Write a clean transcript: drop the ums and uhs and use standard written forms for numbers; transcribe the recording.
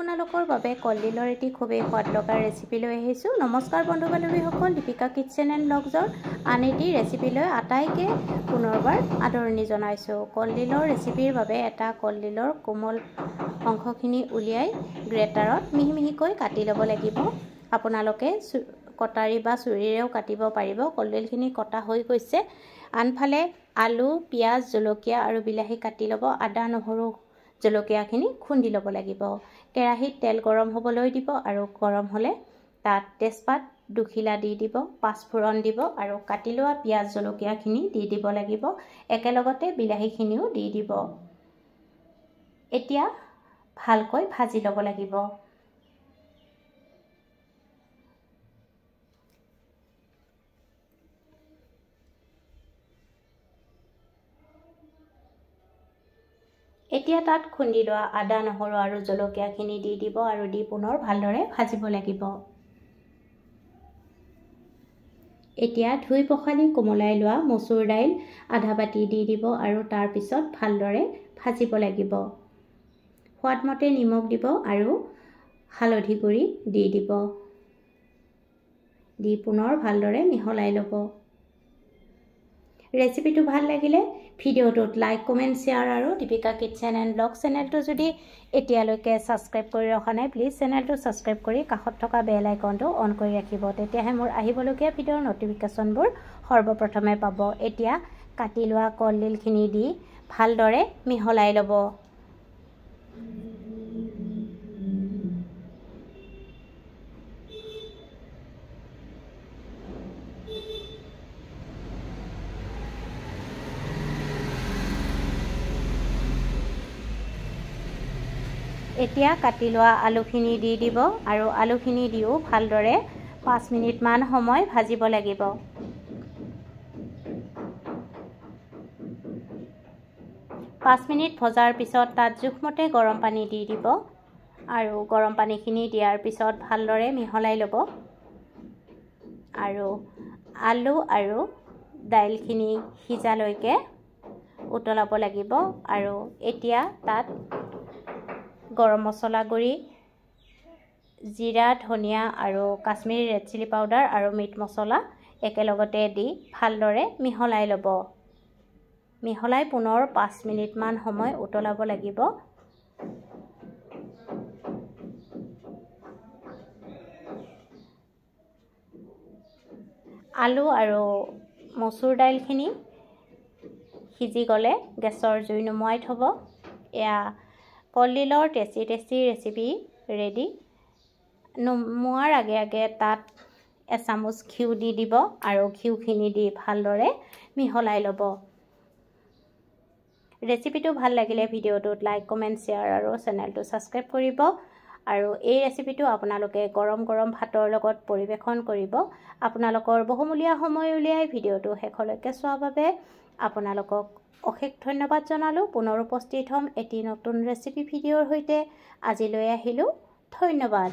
আপোনালোকৰ বাবে কলডিলৰ এটি খুবেই সোৱাদ লগা ৰেচিপি লৈ আহিছোঁ। নমস্কাৰ বন্ধু বান্ধৱীসকল, দীপিকা কিটচেন এণ্ড ব্লগছৰ আন এটি ৰেচিপিলৈ আটাইকে পুনৰবাৰ আদৰণি জনাইছোঁ। কলডিলৰ ৰেচিপিৰ বাবে এটা কলডিলৰ কোমল অংশখিনি উলিয়াই গ্ৰেটাৰত মিহি মিহিকৈ কাটি ল'ব লাগিব। আপোনালোকে কটাৰী বা ছুৰীৰেও কাটিব পাৰিব। কলডিলখিনি কটা হৈ গৈছে। আনফালে আলু, পিঁয়াজ, জলকীয়া আৰু বিলাহী কাটি ল'ব। আদা, নহৰু, জলকীয়াখিনি খুন্দি ল'ব লাগিব। কেৰাহীত তেল গৰম হ'বলৈ দিব আৰু গৰম হ'লে তাত তেজপাত দুখিলা দি দিব, পাঁচফোৰণ দিব আৰু কাটি লোৱা পিঁয়াজ, জলকীয়াখিনি দি দিব লাগিব। একেলগতে বিলাহীখিনিও দি দিব। এতিয়া ভালকৈ ভাজি ল'ব লাগিব। এতিয়া তাত খুন্দি লোৱা আদা, নহৰু আৰু জলকীয়াখিনি দি দিব আৰু দি পুনৰ ভালদৰে ভাজিব লাগিব। এতিয়া ধুই পখালি কোমলাই লোৱা মচুৰ দাইল আধা বাটি দি দিব আৰু তাৰ পিছত ভালদৰে ভাজিব লাগিব। সোৱাদমতে নিমখ দিব আৰু হালধি গুড়ি দি দিব। দি পুনৰ ভালদৰে মিহলাই ল'ব। ৰেচিপিটো ভাল লাগিলে ভিডিঅ'টোত লাইক, কমেণ্ট, শ্বেয়াৰ আৰু দীপিকা কিটচেন এণ্ড ব্লগ চেনেলটো যদি এতিয়ালৈকে ছাবস্ক্ৰাইব কৰি ৰখা নাই, প্লিজ চেনেলটো ছাবস্ক্ৰাইব কৰি কাষত থকা বেল আইকনটো অন কৰি ৰাখিব। তেতিয়াহে মোৰ আহিবলগীয়া ভিডিঅ'ৰ নটিফিকেশ্যনবোৰ সৰ্বপ্ৰথমে পাব। এতিয়া কাটি লোৱা কলডিলখিনি দি ভালদৰে মিহলাই ল'ব। এতিয়া কাটি লোৱা আলুখিনি দি দিব আৰু আলুখিনি দিও ভালদৰে 5 মিনিটমান সময় ভাজিব লাগিব। পাঁচ মিনিট ভজাৰ পিছত তাত জোখমতে গৰম পানী দি দিব আৰু গৰম পানীখিনি দিয়াৰ পিছত ভালদৰে মিহলাই ল'ব আৰু আলু আৰু দাইলখিনি সিজালৈকে উতলাব লাগিব। আৰু এতিয়া তাত গৰম মছলা গুড়ি, জিৰা, ধনিয়া আৰু কাশ্মীৰী ৰেড চিলি পাউডাৰ আৰু মিট মছলা একেলগতে দি ভালদৰে মিহলাই ল'ব। মিহলাই পুনৰ 5 মিনিটমান সময় উতলাব লাগিব। আলু আৰু মচুৰ দাইলখিনি সিজি গ'লে গেছৰ জুই নুমুৱাই থ'ব। এয়া কলডিলৰ টেষ্টি ৰেচিপি ৰেডি। নুমুৱাৰ আগে আগে তাত এচামুচ ঘিউ দি দিব আৰু ঘিউখিনি দি ভালদৰে মিহলাই ল'ব। ৰেচিপিটো ভাল লাগিলে ভিডিঅ'টোত লাইক, কমেণ্ট, শ্বেয়াৰ আৰু চেনেলটো ছাবস্ক্ৰাইব কৰিব। আৰু এই ৰেচিপিটো আপোনালোকে গৰম গৰম ভাতৰ লগত পৰিৱেশন কৰিব। আপোনালোকৰ বহুমূলীয়া সময় উলিয়াই ভিডিঅ'টো শেষলৈকে চোৱাৰ বাবে আপোনালোকক অশেষ ধন্যবাদ জনালোঁ। পুনৰ উপস্থিত হ'ম এটি নতুন ৰেচিপি ভিডিঅ'ৰ সৈতে। আজিলৈ আহিলোঁ। ধন্যবাদ।